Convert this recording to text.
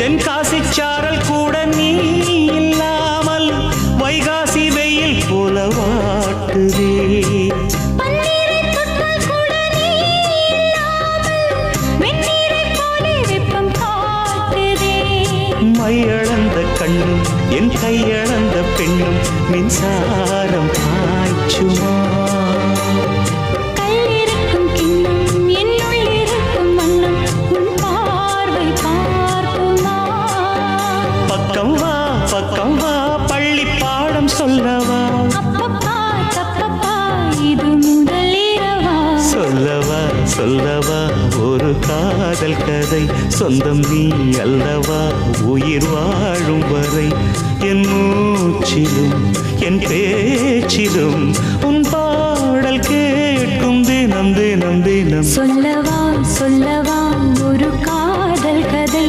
தென்காசி சாரல் கூட நீ இல்லாமல் வைகாசி வெயில் போல வாட்டுதே. மையளந்த கண்ணும் என் கையளந்த பெண்ணும் மின்சாரம் பாய்ச்சுமா. கல்லிருக்கும் கிண்ணம் என்னுள் இருக்கும் வண்ணம் உன் பார்வை பார்க்குமா. பக்கம் வா பள்ளி பாடம் சொல்லவா. அப்பப்பா தப்பப்பா இது முதல் இரவா. சொல்லவா ஒரு காதல் கதை சொந்தம் நீ அல்லவா உயிர் வாழும் வரை. என் மூச்சிலும் என் பேச்சிலும் உன் பாடல் கேட்கும் தினம் தினம் தினம். சொல்லவா ஒரு காதல் கதை